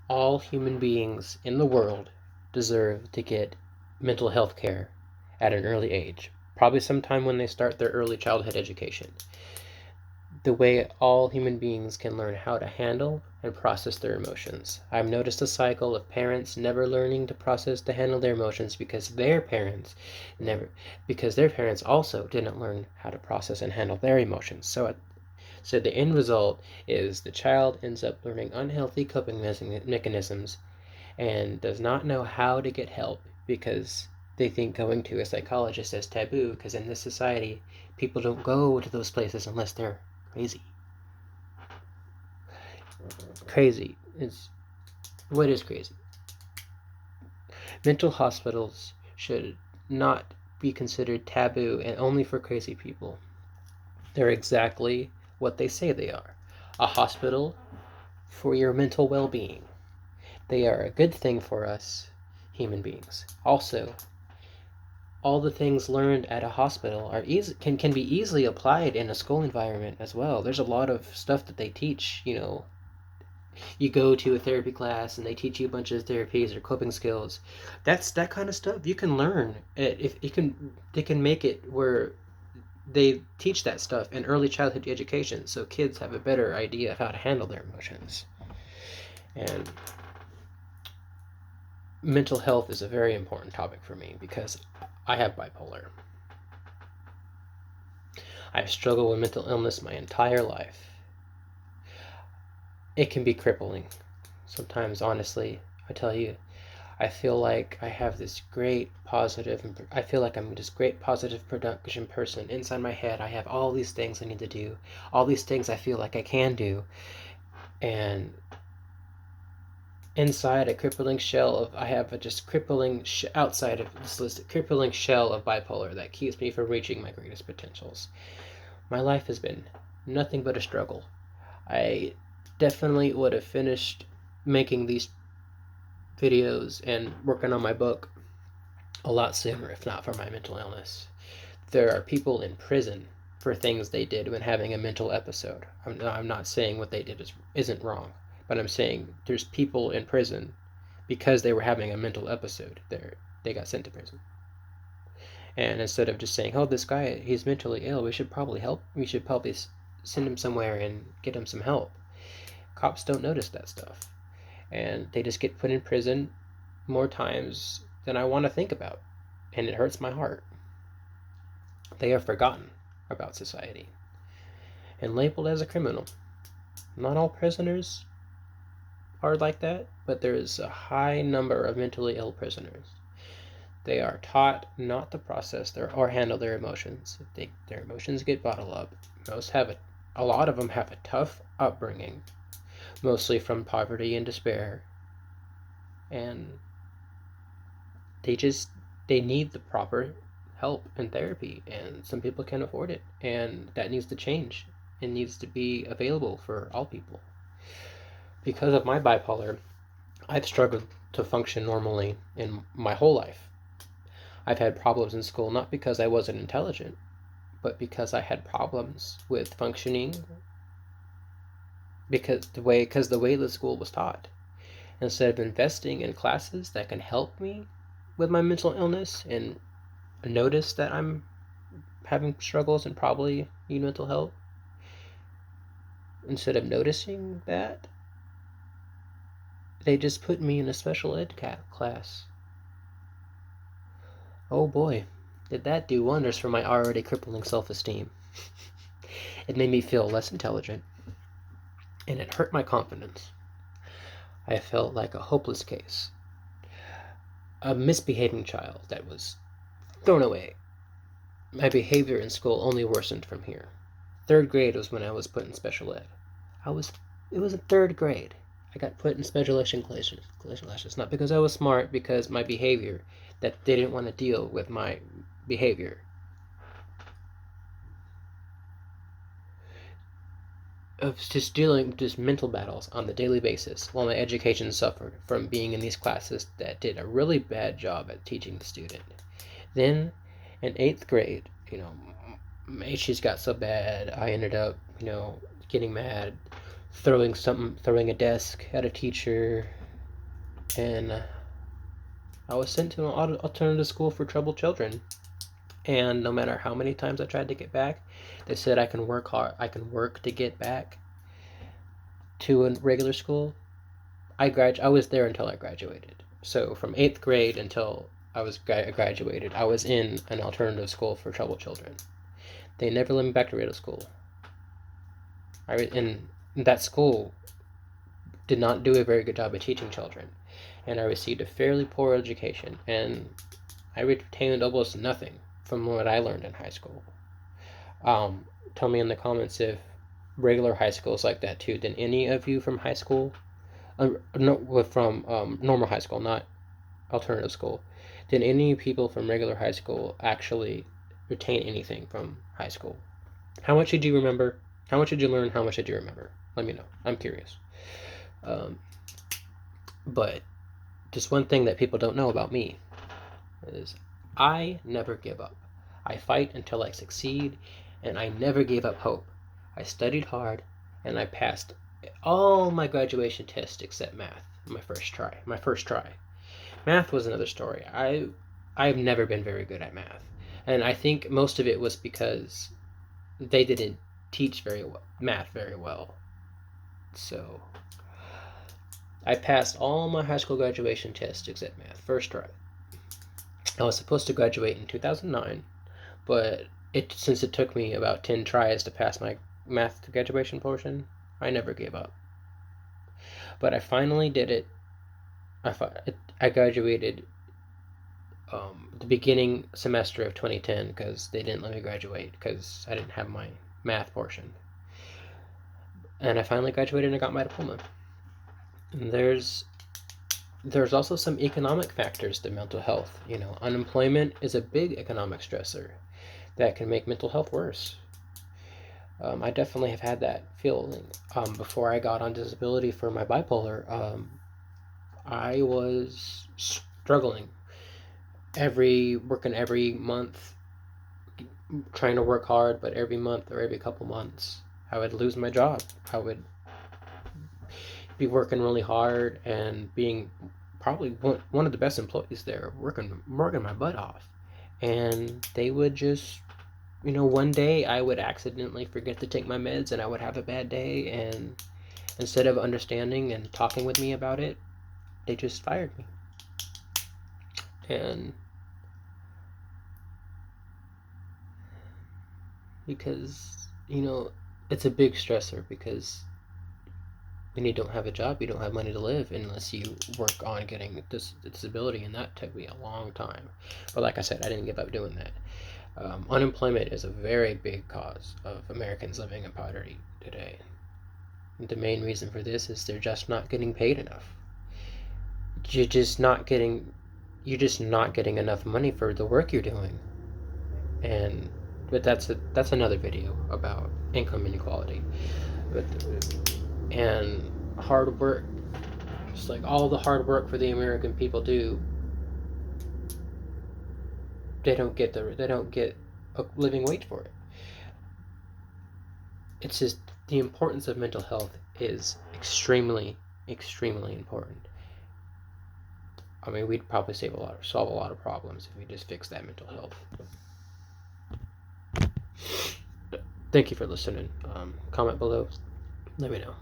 All human beings in the world deserve to get mental health care at an early age, probably sometime when they start their early childhood education. The way all human beings can learn how to handle and process their emotions. I've noticed a cycle of parents never learning to process to handle their emotions never because their parents also didn't learn how to process and handle their emotions. So the end result is the child ends up learning unhealthy coping mechanisms and does not know how to get help because they think going to a psychologist is taboo, because in this society people don't go to those places unless they're crazy. Crazy is what is crazy. Mental hospitals should not be considered taboo and only for crazy people. They're exactly what they say they are: a hospital for your mental well being. They are a good thing for us human beings. Also, all the things learned at a hospital can be easily applied in a school environment as well. There's a lot of stuff that they teach. You go to a therapy class and they teach you a bunch of therapies or coping skills. That's that kind of stuff you can learn. If you can, they can make it where they teach that stuff in early childhood education, so kids have a better idea of how to handle their emotions. And mental health is a very important topic for me because I have bipolar. I've struggled with mental illness my entire life. It can be crippling. Sometimes, honestly, I tell you, I feel like I have this great positive, I feel like I'm this great positive production person. Inside my head, I have all these things I need to do, all these things I feel like I can do. And inside a crippling shell of, I have a just crippling, outside of this list, a crippling shell of bipolar that keeps me from reaching my greatest potentials. My life has been nothing but a struggle. I definitely would have finished making these videos and working on my book a lot sooner if not for my mental illness. There are people in prison for things they did when having a mental episode. I'm not saying what they did isn't wrong, but I'm saying there's people in prison because they were having a mental episode. They got sent to prison. And instead of just saying, "Oh, this guy, he's mentally ill. We should probably help. We should probably send him somewhere and get him some help." Cops don't notice that stuff, and they just get put in prison more times than I want to think about, and it hurts my heart. They are forgotten about society and labeled as a criminal. Not all prisoners are like that, but there is a high number of mentally ill prisoners. They are taught not to process or handle their emotions. Their emotions get bottled up. A lot of them have a tough upbringing, mostly from poverty and despair, and they need the proper help and therapy, and some people can't afford it, and that needs to change. It needs to be available for all people. Because of my bipolar, I've struggled to function normally in my whole life. I've had problems in school not because I wasn't intelligent, but because I had problems with functioning because the way the school was taught. Instead of investing in classes that can help me with my mental illness and notice that I'm having struggles and probably need mental help, instead of noticing that, they just put me in a special ed class. Oh boy, did that do wonders for my already crippling self-esteem. It made me feel less intelligent, and it hurt my confidence. I felt like a hopeless case, a misbehaving child that was thrown away. My behavior in school only worsened from here. Third grade was when I was put in special ed. I was It was in third grade. I got put in special education classes, not because I was smart, because my behavior, that they didn't want to deal with my behavior. Of just dealing with just mental battles on the daily basis, while my education suffered from being in these classes that did a really bad job at teaching the student. Then, in eighth grade, my issues got so bad, I ended up, getting mad, throwing a desk at a teacher, and I was sent to an alternative school for troubled children. And no matter how many times I tried to get back, they said I can work hard. I can work to get back to a regular school. I was there until I graduated. So from 8th grade until I was graduated, I was in an alternative school for troubled children. They never let me back to regular school. In that school did not do a very good job of teaching children, and I received a fairly poor education, and I retained almost nothing from what I learned in high school. Tell me in the comments if regular high school is like that too. Did any of you from high school, no, from normal high school, not alternative school, did any people from regular high school actually retain anything from high school? How much did you remember? How much did you learn? How much did you remember? Let me know. I'm curious. But just one thing that people don't know about me is I never give up. I fight until I succeed, and I never gave up hope. I studied hard, and I passed all my graduation tests except math. My first try. Math was another story. I've never been very good at math, and I think most of it was because they didn't teach math very well. So I passed all my high school graduation tests except math. First try. I was supposed to graduate in 2009, but since it took me about 10 tries to pass my math graduation portion, I never gave up. But I finally did it. I graduated the beginning semester of 2010 because they didn't let me graduate because I didn't have my math portion. And I finally graduated and I got my diploma. And there's also some economic factors to mental health. Unemployment is a big economic stressor that can make mental health worse. I definitely have had that feeling. Before I got on disability for my bipolar, I was struggling working every month, trying to work hard, but every month or every couple months, I would lose my job. I would be working really hard and being probably one of the best employees there, working my butt off. And they would just, one day I would accidentally forget to take my meds and I would have a bad day, and instead of understanding and talking with me about it, they just fired me. And because, it's a big stressor because when you don't have a job, you don't have money to live unless you work on getting this disability, and that took me a long time. But like I said, I didn't give up doing that. Unemployment is a very big cause of Americans living in poverty today. The main reason for this is they're just not getting paid enough. You're just not getting enough money for the work you're doing. But that's another video about income inequality. And hard work, just like all the hard work for the American people do, they don't get a living wage for it. It's just the importance of mental health is extremely, extremely important. I mean, we'd probably solve a lot of problems if we just fix that mental health. Thank you for listening. Comment below. Let me know.